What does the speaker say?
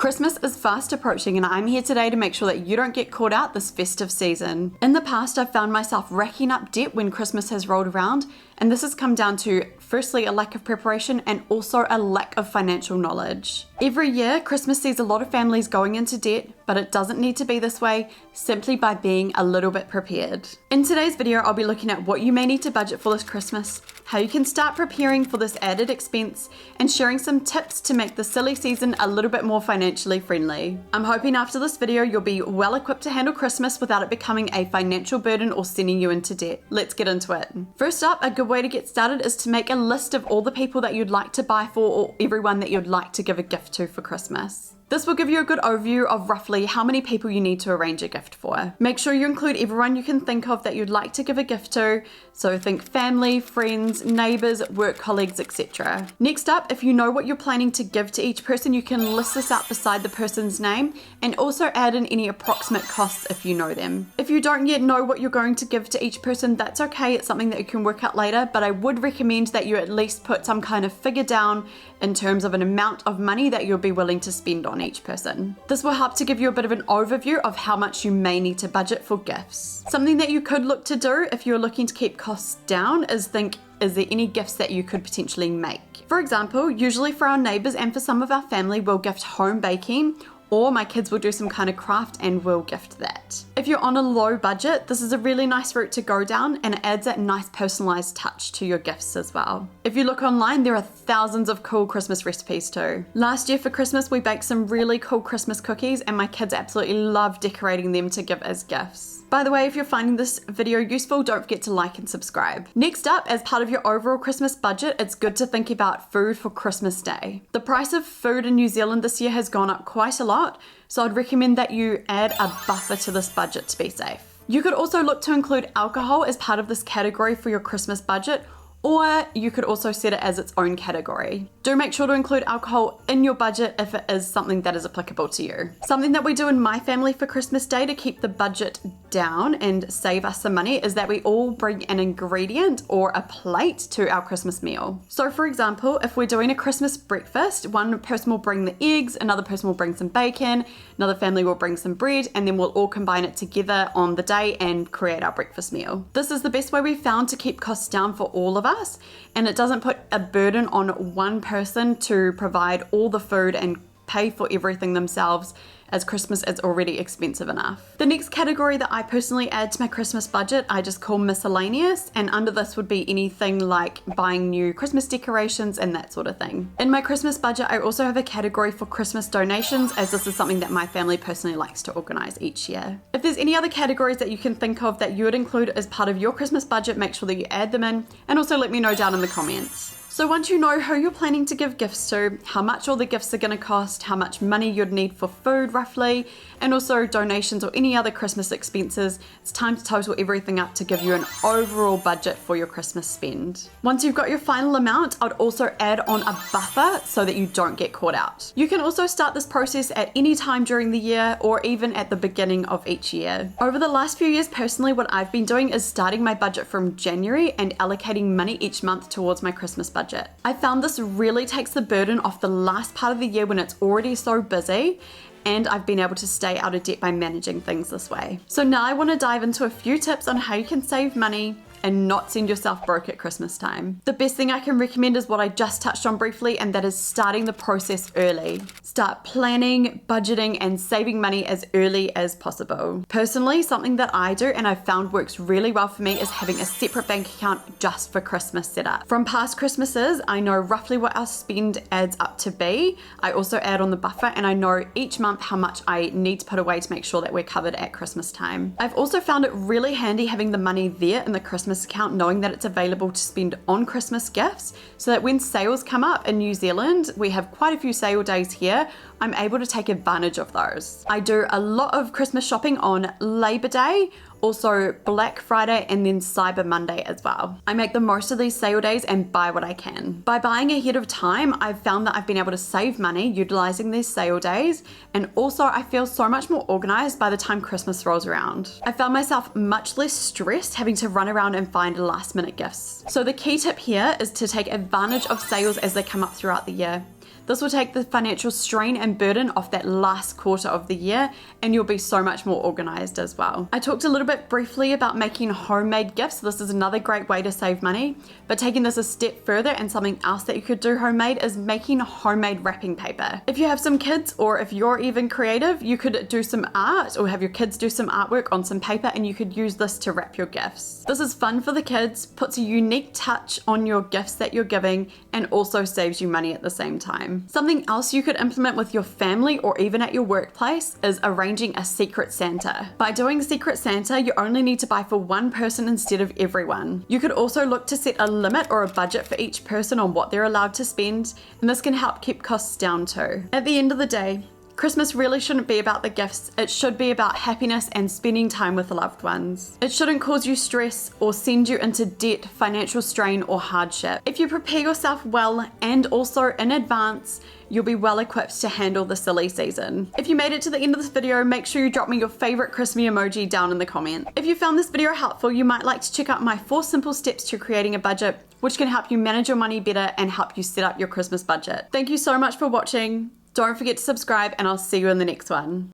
Christmas is fast approaching and I'm here today to make sure that you don't get caught out this festive season. In the past, I've found myself racking up debt when Christmas has rolled around, and this has come down to, firstly, a lack of preparation and also a lack of financial knowledge. Every year, Christmas sees a lot of families going into debt, but it doesn't need to be this way simply by being a little bit prepared. In today's video, I'll be looking at what you may need to budget for this Christmas, how you can start preparing for this added expense, and sharing some tips to make the silly season a little bit more financially friendly. I'm hoping after this video, you'll be well equipped to handle Christmas without it becoming a financial burden or sending you into debt. Let's get into it. First up, a good way to get started is to make a list of all the people that you'd like to buy for or everyone that you'd like to give a gift to for Christmas. This will give you a good overview of roughly how many people you need to arrange a gift for. Make sure you include everyone you can think of that you'd like to give a gift to, so think family, friends, neighbours, work colleagues, etc. Next up, if you know what you're planning to give to each person, you can list this out beside the person's name and also add in any approximate costs if you know them. If you don't yet know what you're going to give to each person, that's okay, it's something that you can work out later, but I would recommend that you at least put some kind of figure down in terms of an amount of money that you'll be willing to spend on each person. This will help to give you a bit of an overview of how much you may need to budget for gifts. Something that you could look to do if you're looking to keep costs down is think, is there any gifts that you could potentially make? For example, usually for our neighbours and for some of our family, we'll gift home baking, or my kids will do some kind of craft and we'll gift that. If you're on a low budget, this is a really nice route to go down and it adds that nice personalized touch to your gifts as well. If you look online, there are thousands of cool Christmas recipes too. Last year for Christmas, we baked some really cool Christmas cookies and my kids absolutely love decorating them to give as gifts. By the way, if you're finding this video useful, don't forget to like and subscribe. Next up, as part of your overall Christmas budget, it's good to think about food for Christmas Day. The price of food in New Zealand this year has gone up quite a lot, so I'd recommend that you add a buffer to this budget to be safe. You could also look to include alcohol as part of this category for your Christmas budget, or you could also set it as its own category. Do make sure to include alcohol in your budget if it is something that is applicable to you. Something that we do in my family for Christmas Day to keep the budget down and save us some money is that we all bring an ingredient or a plate to our Christmas meal. So for example, if we're doing a Christmas breakfast, one person will bring the eggs, another person will bring some bacon, another family will bring some bread, and then we'll all combine it together on the day and create our breakfast meal. This is the best way we've found to keep costs down for all of us, and it doesn't put a burden on one person to provide all the food and pay for everything themselves, as Christmas is already expensive enough. The next category that I personally add to my Christmas budget, I just call miscellaneous, and under this would be anything like buying new Christmas decorations and that sort of thing. In my Christmas budget, I also have a category for Christmas donations, as this is something that my family personally likes to organize each year. If there's any other categories that you can think of that you would include as part of your Christmas budget, make sure that you add them in, and also let me know down in the comments. So once you know who you're planning to give gifts to, how much all the gifts are going to cost, how much money you'd need for food roughly, and also donations or any other Christmas expenses, it's time to total everything up to give you an overall budget for your Christmas spend. Once you've got your final amount, I'd also add on a buffer so that you don't get caught out. You can also start this process at any time during the year or even at the beginning of each year. Over the last few years, personally, what I've been doing is starting my budget from January and allocating money each month towards my Christmas budget. I found this really takes the burden off the last part of the year when it's already so busy, and I've been able to stay out of debt by managing things this way. So now I want to dive into a few tips on how you can save money and not send yourself broke at Christmas time. The best thing I can recommend is what I just touched on briefly, and that is starting the process early. Start planning, budgeting, and saving money as early as possible. Personally, something that I do and I've found works really well for me is having a separate bank account just for Christmas set up. From past Christmases, I know roughly what our spend adds up to be. I also add on the buffer, and I know each month how much I need to put away to make sure that we're covered at Christmas time. I've also found it really handy having the money there in the Christmas account, knowing that it's available to spend on Christmas gifts, so that when sales come up in New Zealand, we have quite a few sale days here, I'm able to take advantage of those. I do a lot of Christmas shopping on Labor Day, also Black Friday, and then Cyber Monday as well. I make the most of these sale days and buy what I can. By buying ahead of time, I've found that I've been able to save money utilizing these sale days, and also I feel so much more organized by the time Christmas rolls around. I found myself much less stressed having to run around and find last minute gifts. So the key tip here is to take advantage of sales as they come up throughout the year. This will take the financial strain and burden off that last quarter of the year, and you'll be so much more organized as well. I talked a little bit briefly about making homemade gifts. This is another great way to save money, but taking this a step further, and something else that you could do homemade is making homemade wrapping paper. If you have some kids, or if you're even creative, you could do some art or have your kids do some artwork on some paper, and you could use this to wrap your gifts. This is fun for the kids, puts a unique touch on your gifts that you're giving, and also saves you money at the same time. Something else you could implement with your family or even at your workplace is arranging a secret Santa. By doing Secret Santa, you only need to buy for one person instead of everyone. You could also look to set a limit or a budget for each person on what they're allowed to spend, and this can help keep costs down too. At the end of the day, Christmas really shouldn't be about the gifts. It should be about happiness and spending time with loved ones. It shouldn't cause you stress or send you into debt, financial strain, or hardship. If you prepare yourself well and also in advance, you'll be well equipped to handle the silly season. If you made it to the end of this video, make sure you drop me your favorite Christmas emoji down in the comment. If you found this video helpful, you might like to check out my 4 simple steps to creating a budget, which can help you manage your money better and help you set up your Christmas budget. Thank you so much for watching. Don't forget to subscribe, and I'll see you in the next one.